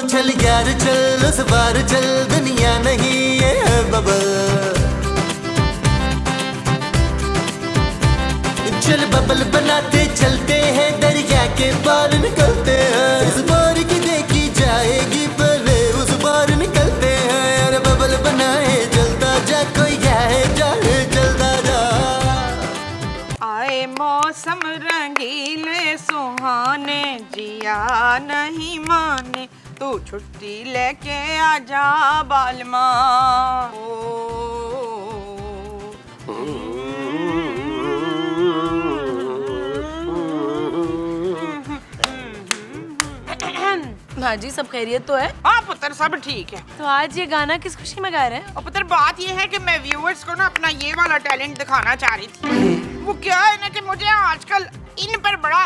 चल यार चल उस बार चल, दुनिया नहीं ये है बबल। चल बबल बनाते चलते हैं, दरिया के पार निकलते हैं। इस बार की देखी जाएगी पहले उस बार निकलते हैं। यार बबल बनाए चलता जा, कोई जाए जाए चलता जा। आए मौसम रंगीले सुहाने, जिया नहीं माने, तू छुट्टी लेके आजा बालमा। हाँ जी, सब खैरियत तो है? हाँ पुत्र, सब ठीक है। तो आज ये गाना किस खुशी में गा रहे हैं? और पुत्र बात ये है कि मैं व्यूअर्स को ना अपना ये वाला टैलेंट दिखाना चाह रही थी। वो क्या है ना कि मुझे आजकल इन पर बड़ा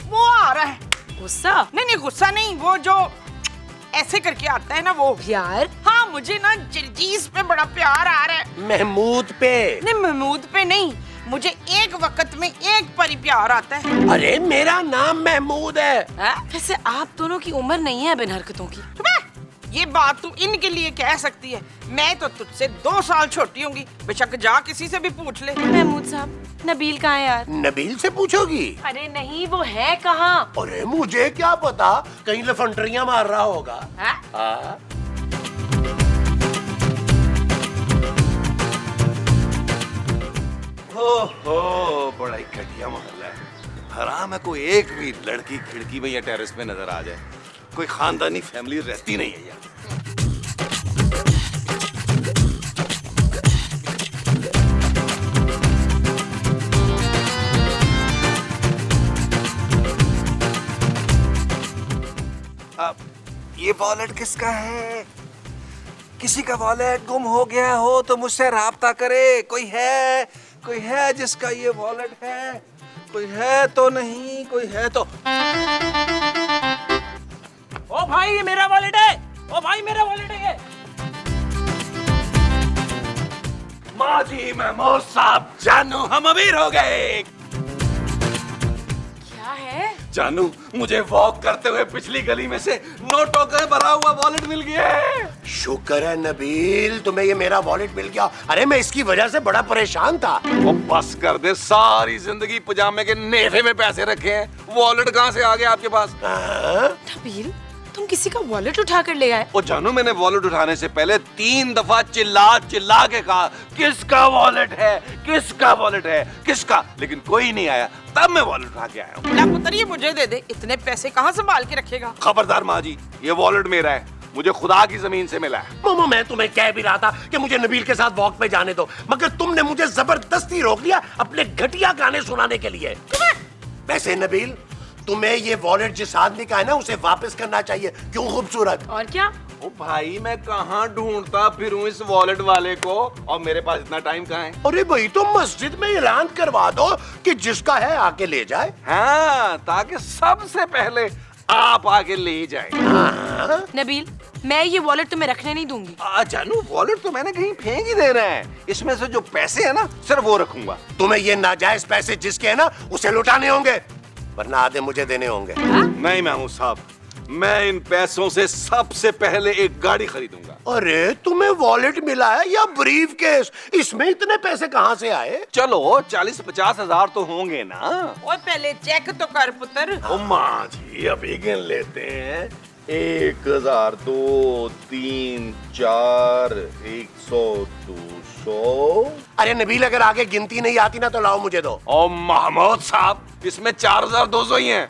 वो आ रहा है। गुस्सा? नहीं गुस्सा नहीं, वो जो ऐसे करके आता है ना वो प्यार। हाँ, मुझे ना जरजीज पे बड़ा प्यार आ रहा है। महमूद पे? नहीं महमूद पे नहीं, मुझे एक वक्त में एक पर ही प्यार आता है। अरे मेरा नाम महमूद है। वैसे आप दोनों की उम्र नहीं है बिन हरकतों की। ये बात तू इनके लिए कह सकती है, मैं तो तुझसे 2 साल छोटी होंगी। बेशक जा किसी से भी पूछ ले। महमूद साहब, नबील कहाँ है यार? नबील से पूछोगी? अरे नहीं, वो है कहाँ? अरे मुझे क्या पता, कहीं लफंटरियां मार रहा होगा। हाँ? हो बड़ा ही घटिया मोहल्ला है। हराम है कोई एक भी लड़की खिड़की में या टेरेस पे नजर आ जाए। कोई खानदानी फैमिली रहती नहीं है यार। अब ये वॉलेट किसका है? किसी का वॉलेट गुम हो गया हो तो मुझसे राब्ता करे। कोई है जिसका ये वॉलेट है? कोई है तो नहीं, कोई है तो। ओ भाई, ये मेरा वॉलेट है। ओ भाई, मेरा वॉलेट है ये। माँ जी, महमूद साहब, जानू हम अमीर हो गए। क्या है? जानू, मुझे वॉक करते हुए पिछली गली में से नोटों का भरा हुआ वॉलेट मिल गया है। शुक्र है नबील, तुम्हें ये मेरा वॉलेट मिल गया। अरे मैं इसकी वजह से बड़ा परेशान था। वो बस कर दे, सारी जिंदगी पजामे के नेफे में पैसे रखे हैं, वॉलेट कहाँ से आ गया आपके पास? नबील, तुम किसी का वॉलेट उठा कर ले आए? ओ जानू, मैंने वॉलेट उठाने से पहले 3 दफा चिल्ला चिल्ला के कहा किसका वॉलेट है, किसका वॉलेट है, किसका, लेकिन कोई नहीं आया। तब मैं वॉलेट उठा के आया हूँ। पुत्र ये मुझे दे दे, इतने पैसे कहाँ संभाल के रखेगा? खबरदार माँ जी, ये वॉलेट मेरा है, मुझे खुदा की जमीन से मिला है। मामा, मैं तुम्हें कह भी रहा था कि मुझे नबील के साथ वॉक पे जाने दो, मगर तुमने मुझे जबरदस्ती रोक लिया अपने घटिया गाने सुनाने के लिए। वैसे नबील, तुम्हें ये वॉलेट जिस आदमी का है ना, उसे वापस करना चाहिए। क्यों खूबसूरत? और क्या? ओ भाई, मैं कहाँ ढूंढता फिरूं इस वॉलेट वाले को, और मेरे पास इतना टाइम कहाँ है? अरे भाई, तो मस्जिद में ऐलान करवा दो कि जिसका है आके ले जाए। हाँ, ताकि सबसे पहले आप आके ले जाए। नबील, मैं ये वॉलेट तुम्हें रखने नहीं दूंगी। जानू, वॉलेट तो मैंने कहीं फेंक ही देना है। इसमें से जो पैसे है ना, सिर्फ वो रखूंगा। तुम्हें ये नाजायज पैसे जिसके है ना, उसे लुटाने होंगे, वरना आधे मुझे देने होंगे। नहीं महमूद साहब, मैं इन पैसों से सबसे पहले एक गाड़ी खरीदूंगा। अरे तुम्हें वॉलेट मिला है या ब्रीफ केस? इसमें इतने पैसे कहाँ से आए? चलो 40-50 हजार तो होंगे ना। ओए पहले चेक तो कर पुत्र। ओ माँ जी, अभी गिन लेते हैं। 1000, 2, 3, 4, 100, 200। अरे नबील, अगर आगे गिनती नहीं आती ना तो लाओ, मुझे दो। ओ महमूद साहब, इसमें 4200 ही हैं।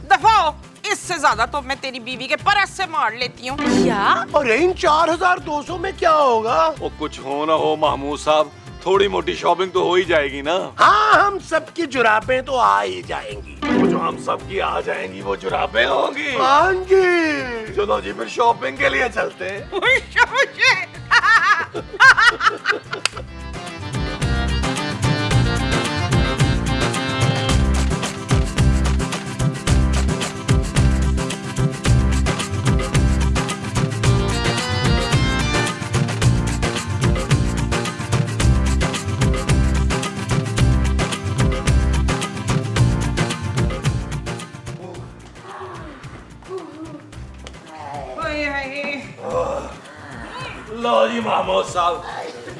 दफाओ, इससे ज्यादा तो मैं तेरी बीवी के परस से मार लेती हूँ। क्या? अरे इन 4200 में क्या होगा? वो कुछ हो ना हो महमूद साहब, थोड़ी मोटी शॉपिंग तो हो ही जाएगी ना। हाँ, हम सबकी जुराबें तो आ ही जाएंगी। वो जो हम सबकी आ जाएंगी वो जुराबें होंगी। हाँ जी। चलो जी, फिर शॉपिंग के लिए चलते हैं। लो जी महमूद साहब,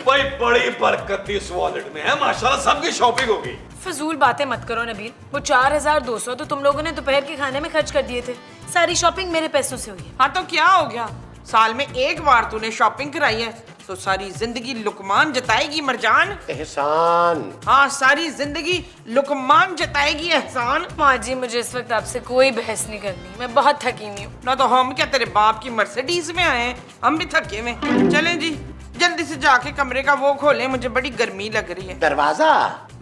भाई बड़ी बरकत थी इस वॉलेट में है, माशाल्लाह सबकी शॉपिंग हो गई। फजूल बातें मत करो नबील। वो 4200 तो तुम लोगों ने दोपहर के खाने में खर्च कर दिए थे। सारी शॉपिंग मेरे पैसों से हुई है। हाँ तो क्या हो गया, साल में एक बार तूने शॉपिंग कराई है तो सारी जिंदगी लुकमान जताएगी मरजान। एहसान। हाँ सारी जिंदगी लुकमान जताएगी एहसान। माँ जी मुझे इस वक्त आपसे कोई बहस नहीं करनी, मैं बहुत थकी हुई हूँ। ना तो हम क्या तेरे बाप की मर्सिडीज में आए हैं, हम भी थके हुए। चलें जी, जल्दी से जाके कमरे का वो खोलें, मुझे बड़ी गर्मी लग रही है। दरवाजा?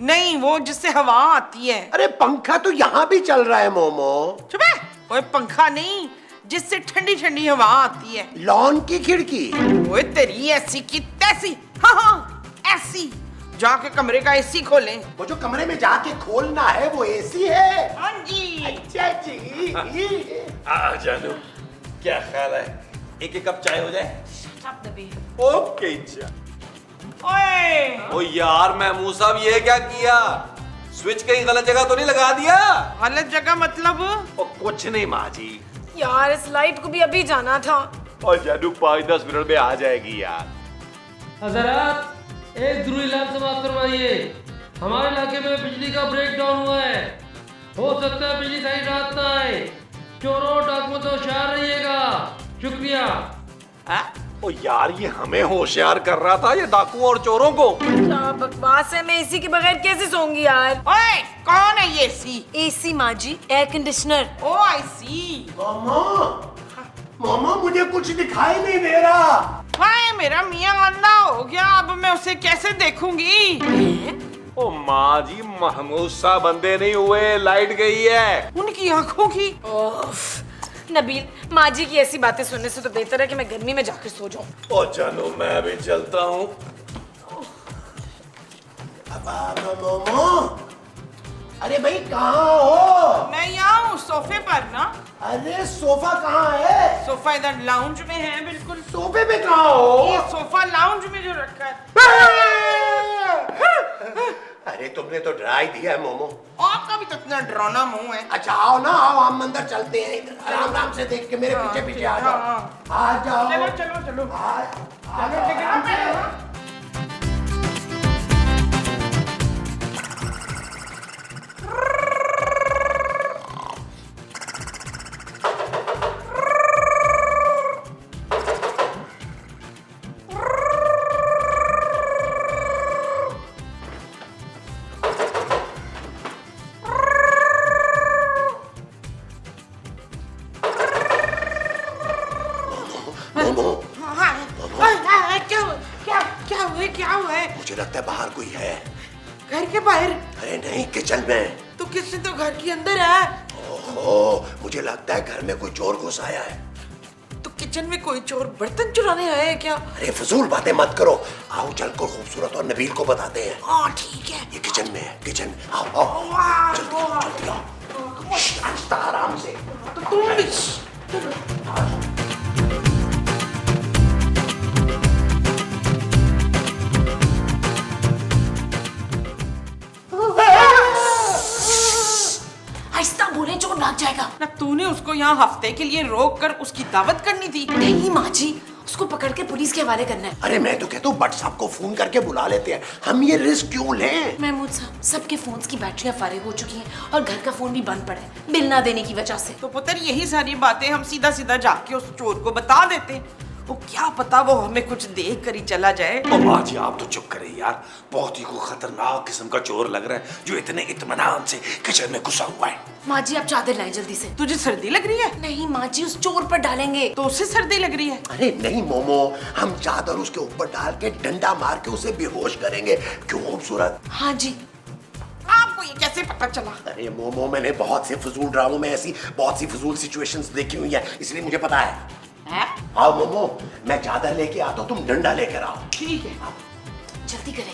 नहीं, वो जिससे हवा आती है। अरे पंखा तो यहाँ भी चल रहा है मोमो। चुप है, कोई पंखा नहीं, जिससे ठंडी ठंडी हवा आती है। लॉन की खिड़की? ओए तेरी ऐसी की तैसी। हाँ हाँ ऐसी। जाके कमरे का एसी खोलें। वो जो कमरे में जाके खोलना है वो एसी है? हाँ जी। अच्छा जी। जानू क्या ख्याल है, एक एक कप चाय हो जाए? ओके अच्छा। ओए ओ यार महमूद साहब, ये क्या किया? स्विच कहीं गलत जगह तो नहीं लगा दिया? गलत जगह मतलब? ओ कुछ नहीं माँ जी। यार इस लाइट को भी अभी जाना था। और जानू 5-10 मिनट में आ जाएगी यार। हजरात एक जरूरी इलाज समाप्त करवाइए। हमारे इलाके में बिजली का ब्रेकडाउन हुआ है, हो सकता है बिजली सही रात ना आए। चोरों डाकुओं से होशियार रहिएगा। शुक्रिया। ओ यार ये हमें होशियार कर रहा था, ये डाकुओं और चोरों को। क्या बकवास है, मैं एसी के बगैर कैसे सोऊंगी यार। ओए कौन है ये एसी? एसी माँ जी, एयर कंडीशनर। ओ आई सी। मोमो मुझे कुछ दिखाई नहीं दे रहा। हाय मेरा मियाँ अंधा हो गया, अब मैं उसे कैसे देखूंगी? ओ माँ जी, महमूद साहब बंदे नहीं हुए, लाइट गई है उनकी आंखों की। ओफ नबील, माँ जी की ऐसी बातें सुनने से तो बेहतर है कि मैं गर्मी में जाकर सो जाऊं। ओ चलो मैं भी चलता हूँ। अब मोमो, अरे भाई कहाँ हो? मैं यहाँ हूँ सोफे पर ना। अरे सोफा कहाँ है? सोफा इधर लाउंज में है बिल्कुल। सोफे पे कहाँ हो? ये सोफा लाउंज में जो रखा है। अरे तुमने तो डरा ही दिया है मोमो। आपका भी तो इतना डरावना मुंह है। अच्छा आओ ना, आओ हम अंदर चलते हैं। इधर आराम आराम से देख के मेरे पीछे पीछे आ जाओ। आ जाओ। चलो चलो चलो। चलो टिकट। क्या हुआ है? मुझे लगता है बाहर कोई है। घर के बाहर? अरे नहीं, किचन में। तो किसने तो घर के अंदर है। ओहो, मुझे लगता है घर में कोई चोर घुस आया है। तो किचन में कोई चोर बर्तन चुराने आया है क्या? अरे फजूल बातें मत करो, आओ चलकर खूबसूरत और नबील को बताते हैं। हाँ ठीक है। ये किचन में है, किचन। आओ आओ जल्दी आओ, जल्दी आओ। आहिस्ता आराम से। तो तुम भी। आहिस्ता बोले, चोर भाग जाएगा। ना तूने उसको यहाँ हफ्ते के लिए रोक कर उसकी दावत करनी थी। नहीं माँ जी, उसको पकड़ के पुलिस के हवाले करना है। अरे मैं तो कहता हूँ भट्ट साहब को फोन करके बुला लेते हैं, हम ये रिस्क क्यों लें? महमूद साहब, सबके फोन्स की बैटरियां फारिग हो चुकी हैं और घर का फोन भी बंद पड़ा है बिल ना देने की वजह से। तो पुत्र यही सारी बातें हम सीधा सीधा जाके उस चोर को बता देते। वो क्या पता वो हमें कुछ देख कर ही चला जाए। ओ माँ जी आप तो चुप करें यार, बहुत ही को खतरनाक किस्म का चोर लग रहा है जो इतने इत्मीनान से किचन में घुसा हुआ है। माँ जी आप चादर लाएं जल्दी से। तुझे सर्दी लग रही है? नहीं माँ जी, उस चोर पर डालेंगे। तो उसे सर्दी लग रही है? अरे नहीं मोमो, हम चादर उसके ऊपर डाल के डंडा मार के उसे बेहोश करेंगे। क्यों खूबसूरत? हाँ जी। आपको ये कैसे पता चला? अरे मोमो, मैंने बहुत से फजूल ड्रामों में ऐसी बहुत सी फजूल सिचुएशंस देखी हुई है, इसलिए मुझे पता है। आओ मोमो, मैं चादर लेके आता हूँ, तुम डंडा लेकर आओ। ठीक है। जल्दी करें,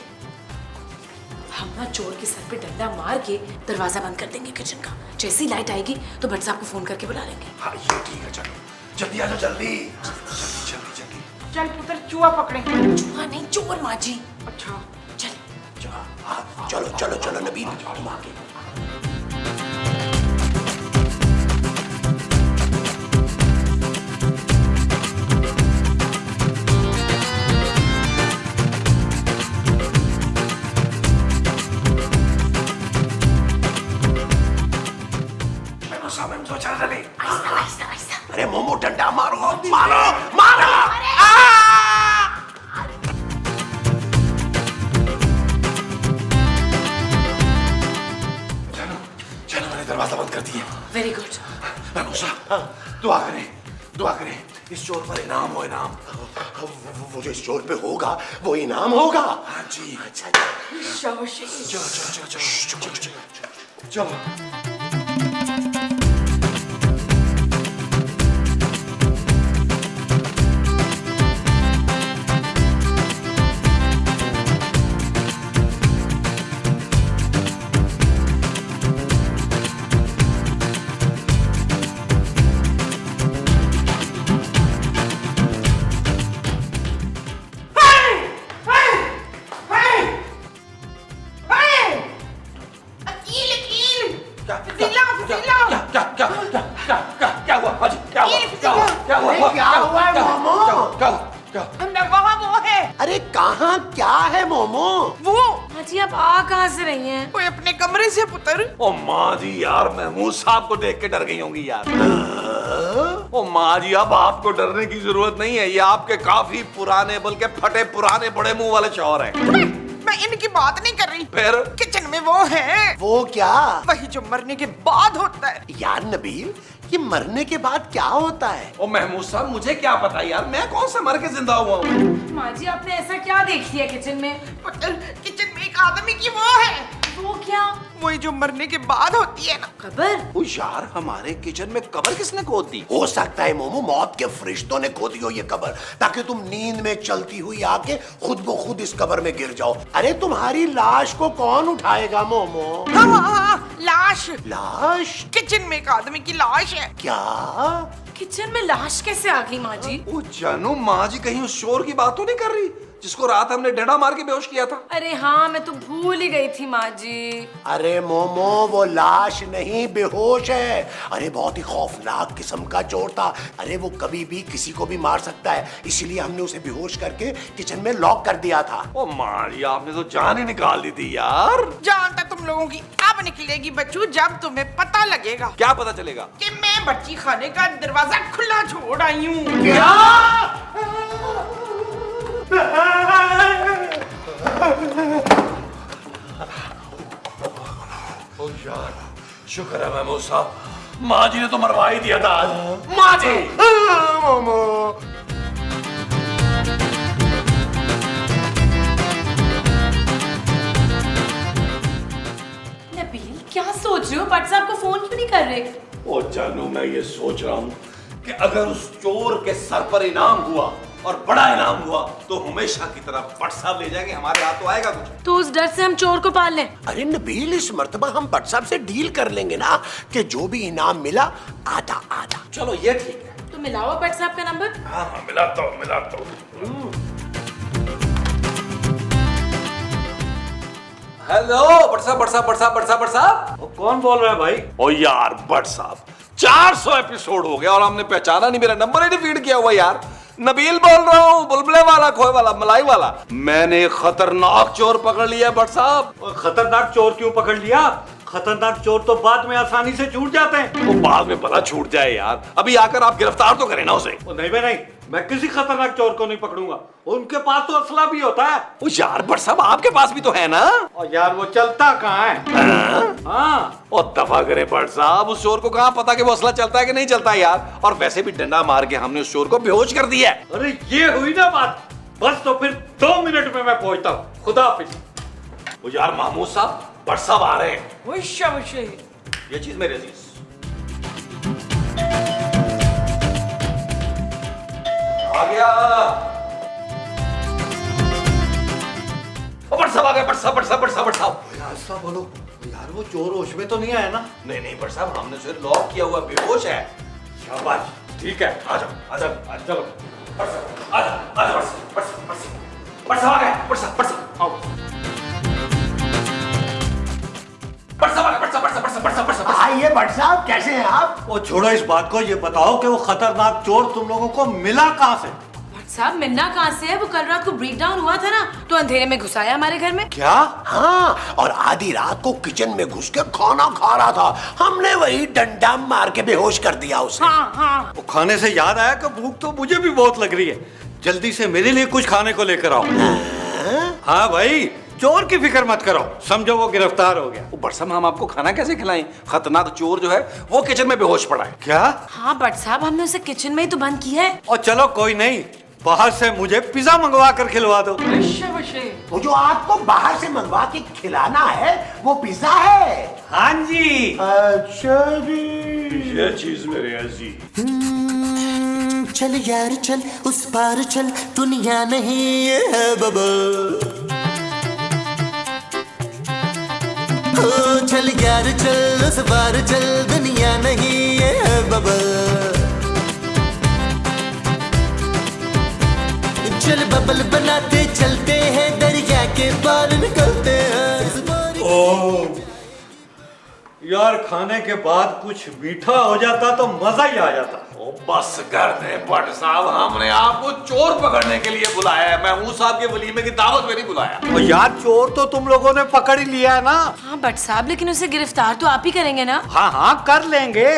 हम ना चोर के सर पे डंडा मार के दरवाजा बंद कर देंगे किचन का। जैसी लाइट आएगी तो भट्ट साहब को फोन करके बुला लेंगे। हाँ ये ठीक है, चलो जल्दी आ जाओ, जल्दी जल्दी जल्दी जल्दी। चल पुत्र चूहा पकड़े। चूहा नहीं, चोर माँ जी। अच्छा चल चलो चलो चलो नबील, तुम आगे। अरे मोमो डंडा मारो मारो मारो। चलो मैंने दरवाजा बंद कर दिया। Very good. महमूसा दुआ करें इस चोर पर इनाम हो, इनाम वो जो इस चोर पे होगा वो इनाम होगा। हाँ जी। अच्छा चलो। अरे कहाँ क्या है मोमो? वो माँ जी आप आ कहाँ से रही हैं? कोई अपने कमरे से पुत्र। ओ माँ जी यार, महमूद साहब को देख के डर गई होंगी यार। ओ माँ जी, अब आपको डरने की जरूरत नहीं है, ये आपके काफी पुराने बल्कि फटे पुराने बड़े मुंह वाले शौहर हैं। मैं इनकी बात नहीं कर रही। फिर किचन में वो है। वो क्या? वही जो मरने के बाद होता है। यार नबील, ये मरने के बाद क्या होता है? ओ महमूद साहब, मुझे क्या पता यार, मैं कौन से मर के जिंदा हुआ हूँ। माँ जी आपने ऐसा क्या देख लिया किचन में? पुत्र, किचन में एक आदमी की वो है। वो क्या? वही जो मरने के बाद होती है ना। कब्र? ओ यार, हमारे किचन में कब्र किसने खोद दी? हो सकता है मोमो मौत के फरिश्तों ने खोदी हो ये कब्र, ताकि तुम नींद में चलती हुई आके खुद ब खुद इस कब्र में गिर जाओ। अरे तुम्हारी लाश को कौन उठाएगा मोमो? हाँ, लाश। लाश? किचन में एक आदमी की लाश है। क्या? किचन में लाश कैसे आ गई माँ जी? ओ जानू, माँ जी कहीं उस शोर की बात तो नहीं कर रही जिसको रात हमने डंडा मार के बेहोश किया था? अरे हाँ, मैं तो भूल ही गई थी माँ जी। अरे मोमो, वो लाश नहीं, बेहोश है। अरे बहुत ही खौफनाक किस्म का चोर था। अरे वो कभी भी किसी को भी मार सकता है, इसीलिए हमने उसे बेहोश करके किचन में लॉक कर दिया था। ओ माँ जी, आपने तो जान ही निकाल दी थी यार। जान तो तुम लोगों की अब निकलेगी बच्चू, जब तुम्हें पता लगेगा। क्या पता चलेगा? कि मैं बच्ची खाने का दरवाजा खुला छोड़ आई हूँ। ओ यार, शुक्र है महमूद साहब, माँ जी ने तो मरवा ही दिया था आज। माँ जी! मोमो, नबील क्या सोच रहे हो? भट्ट साहब को फोन क्यों नहीं कर रहे? ओ जानू, मैं ये सोच रहा हूँ कि अगर उस चोर के सर पर इनाम हुआ और बड़ा इनाम हुआ तो हमेशा की तरह भट्ट साहब ले जाएंगे, हमारे हाथ तो आएगा कुछ। तो उस डर से हम चोर को पाल लें। अरे नबील, इस मर्तबा हम भट्ट साहब से डील कर लेंगे ना कि जो भी इनाम मिला आधा आधा। चलो ये ठीक है। तो मिलाओ भट्ट साहब का नंबर। हाँ हाँ, मिलाता हूँ। हेलो भट्ट साहब। कौन बोल रहा है भाई? ओ यार भट्ट साहब, 400 एपिसोड हो गया और हमने पहचाना नहीं, मेरा नंबर ही नहीं फीड किया हुआ यार। नबील बोल रहा हूँ, बुलबुले वाला, खोए वाला, मलाई वाला। मैंने खतरनाक चोर पकड़ लिया भट्ट साहब। और खतरनाक चोर क्यों पकड़ लिया? खतरनाक चोर तो बाद में आसानी से छूट जाते हैं। वो बाद में भला छूट जाए यार, अभी आकर आप गिरफ्तार तो करें ना उसे। नहीं, मैं किसी खतरनाक चोर को नहीं पकड़ूंगा। उनके पास तो असला भी होता है। वो यार भट्ट साहब, आपके पास भी तो है ना? और यार वो चलता कहाँ है? हाँ। और दफा करे भट्ट साहब, उस चोर को कहाँ पता कि वो असला चलता है कि नहीं चलता यार। और वैसे भी डंडा मार के हमने उस चोर को बेहोश कर दिया है। अरे ये हुई ना बात। बस तो फिर 2 मिनट में मैं पहुंचता हूँ। खुदा हाफिज। वो यार महमूद साहब, भट्ट साहब आ रहे हैं। वुश। ये चीज मेरे अजीज। आ गया। भट्ट साहब आ गए। भट्ट साहब। ऐसा बोलो यार, वो चोर होश में तो नहीं आया ना? नहीं भट्ट साहब, हमने उसे लॉक किया हुआ, बेहोश है। शाबाश, ठीक है। आ जाओ। चलो। भट्ट साहब, आ जाओ। भट्ट साहब आ गए। भट्ट साहब आओ। आइए भट्ट साहब, कैसे हैं आप? वो छोड़ो इस बात को, ये बताओ कि वो खतरनाक चोर तुम लोगों को मिला कहाँ से? भट्ट साहब मिन्ना कहाँ से है? वो कल रात को ब्रेक डाउन हुआ था ना, तो अंधेरे में घुसाया हमारे घर में। क्या? हाँ, और आधी रात को किचन में घुस के खाना खा रहा था, हमने वही डंडा मार के बेहोश कर दिया उसे। हाँ हाँ। वो खाने से याद आया कि भूख तो मुझे भी बहुत लग रही है, जल्दी से मेरे लिए कुछ खाने को लेकर आओ। हाँ भाई, चोर की फिक्र मत करो, समझो वो गिरफ्तार हो गया। बट साहब हम आपको खाना कैसे खिलाएं? खतरनाक चोर जो है वो किचन में बेहोश पड़ा है। क्या? हाँ बट साहब हमने उसे किचन में ही तो बंद किया है। और चलो कोई नहीं, बाहर से मुझे पिज्जा मंगवा कर खिलवा दो। वो जो आपको बाहर से मंगवा के खिलाना है वो पिज्जा है? हाँ जी। अच्छा जी। ये चीज मेरे ऐसी। चल यार चल उस पार चल, दुनिया नहीं ये है बबल। ओ चल यार चल उस पार चल, दुनिया नहीं ये है बबल। चल बबल बनाते चलते हैं, दरिया के पार निकलते हैं। ओह यार, खाने के बाद कुछ मीठा हो जाता तो मजा ही आ जाता। ओ बस कर दे भट्ट साहब, हमने आपको चोर पकड़ने के लिए बुलाया है, महमूद साहब के वलीमे की दावत में नहीं बुलाया। और यार चोर तो तुम लोगों ने पकड़ ही लिया है ना। हाँ बट साहब, लेकिन उसे गिरफ्तार तो आप ही करेंगे ना? हाँ हाँ कर लेंगे,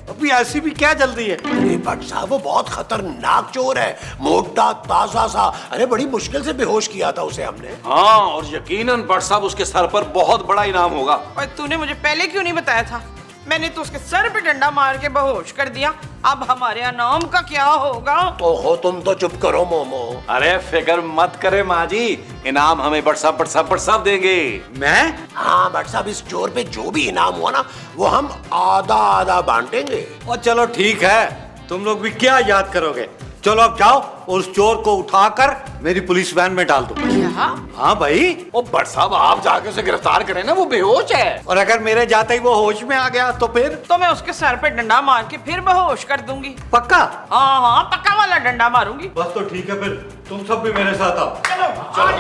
अभी ऐसी भी क्या जल्दी है। अरे भट्ट साहब वो बहुत खतरनाक चोर है, मोटा ताजा सा। अरे बड़ी मुश्किल से बेहोश किया था उसे हमने। हाँ, और यकीनन भट्ट साहब उसके सर पर बहुत बड़ा इनाम होगा। और तूने मुझे पहले क्यों नहीं बताया था? मैंने तो उसके सर पे डंडा मार के बेहोश कर दिया। अब हमारे इनाम का क्या होगा? ओहो तुम तो चुप करो मोमो। अरे फिक्र मत करे माँ जी, इनाम हमें भट्ट साहब देंगे। मैं? हाँ भट्ट साहब, इस चोर पे जो भी इनाम हुआ ना वो हम आधा आधा बांटेंगे। और चलो ठीक है, तुम लोग भी क्या याद करोगे। चलो अब जाओ और उस चोर को उठाकर मेरी पुलिस वैन में डाल दो। क्या? हाँ भाई। ओ भट्ट साहब आप जाके उसे गिरफ्तार करें ना, वो बेहोश है। और अगर मेरे जाते ही वो होश में आ गया तो फिर? तो मैं उसके सर पे डंडा मार के फिर बेहोश कर दूंगी। पक्का? हाँ हाँ पक्का वाला डंडा मारूंगी। बस तो ठीक है, फिर तुम सब भी मेरे साथ आओ। चलो आ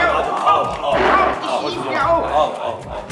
जाओ।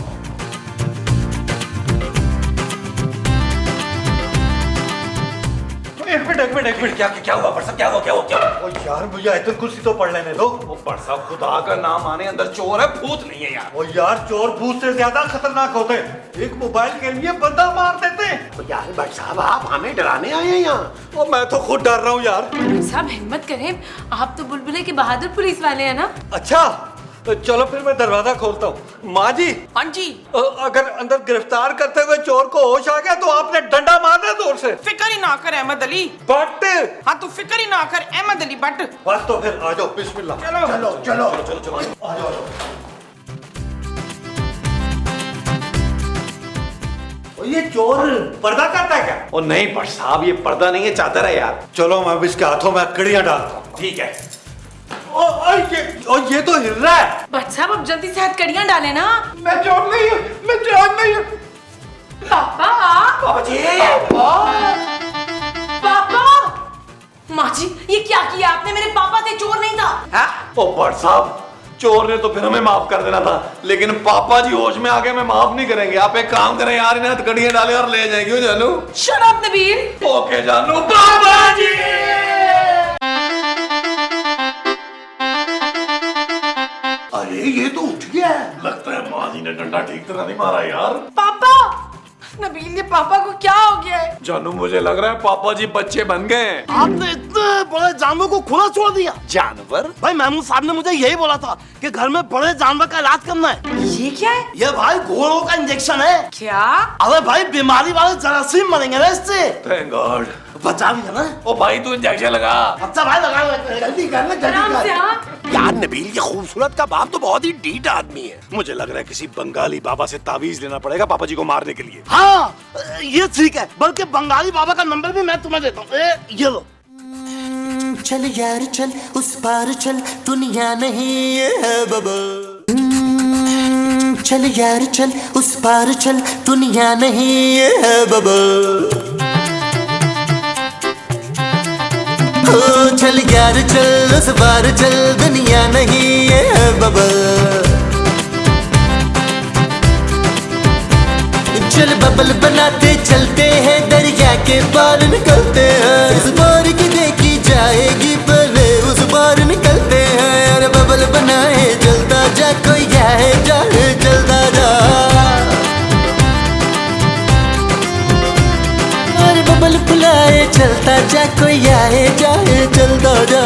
एक मिनट क्या हुआ भट्ट साहब, क्या हुआ? ओ यार मुझे आयतुल कुर्सी तो पढ़ लेने दो। ओ भट्ट साहब खुदा का नाम आने, अंदर चोर है, भूत नहीं है यार। ओ यार चोर भूत से ज्यादा खतरनाक होते हैं, एक मोबाइल के लिए बंदा मार देते हैं। तो यार भट्ट साहब आप हमें डराने आए हैं यहाँ? ओ मैं तो खुद डर रहा हूँ यार। साहब हिम्मत करें, आप तो बुलबुले के बहादुर पुलिस वाले हैं ना? अच्छा तो चलो फिर मैं दरवाजा खोलता हूँ। माँ जी। हाँ जी। अगर अंदर गिरफ्तार करते हुए चोर को होश आ गया तो आपने डंडा मारना जोर से। फिक्र ही ना कर अहमद अली बट। हाँ तू फिक्र ही ना कर अहमद अली बट। बस तो फिर आ जाओ, बिस्मिल्लाह। चलो आ जाओ। ये चोर पर्दा करता है क्या? ओ नहीं भट्ट साहब, ये पर्दा नहीं है, चादर है यार। चलो मैं अब इसके हाथों में कड़ियां डालता हूँ। ठीक है। ये तो हिल रहा है। बट साहब अब जल्दी से हथकड़ियां डालें ना। मैं चोर नहीं हूँ। पापा। बाबा जी। पापा। माँ जी ये क्या किया आपने? मेरे पापा थे, चोर नहीं था। ओ भट्ट साहब, चोर ने तो फिर हमें माफ कर देना था, लेकिन पापा जी होश में आके हमें माफ नहीं करेंगे। आप एक काम करें यार, इन्हें हथकड़ियां डाले और ले जाएंगे। क्यों जानू? Shut up Nabeel. ओके जानू। पापा जी। अरे ये तो उठ गया है। लगता है माँ जी ने डंडा ठीक तरह नहीं मारा यार। पापा। नबील ये पापा को क्या हो गया है? जानू मुझे लग रहा है पापा जी बच्चे बन गए। आपने इतने बड़े जानवर को खुला छोड़ दिया? जानवर? भाई महमूद साहब ने मुझे यही बोला था कि घर में बड़े जानवर का इलाज करना है। ये क्या है? ये भाई घोड़ों का इंजेक्शन है। क्या? अरे भाई बीमारी वाले जरासीम मरेंगे ना इससे। Thank God. बचा भी है ना। ओ भाई तू इंजेक्शन लगा। अच्छा भाई लगा लो, जल्दी कर ले आराम जल्दी से। कर। हाँ यार नबील ये खूबसूरत का बाप तो बहुत ही डीठ आदमी है। मुझे लग रहा है किसी बंगाली बाबा से तावीज लेना पड़ेगा पापा जी को मारने के लिए। हाँ ये ठीक है, बल्कि बंगाली बाबा का नंबर भी मैं तुम्हें देता हूँ। ये लो। चल यार चल उस पार चल, दुनिया नहीं ये है बबल। चल यार चल उस पार चल, दुनिया नहीं ये है बबल। ओ चल यार चल उस पार चल, दुनिया नहीं ये है बबल। चल बबल बनाते चलते हैं, दरिया के पार निकलते हैं। इस बार की देखी जाएगी पहले उस बार कोई आए जाए चलता जा। और बबल फुलाए चलता जा, कोई आए जाए चलता जा।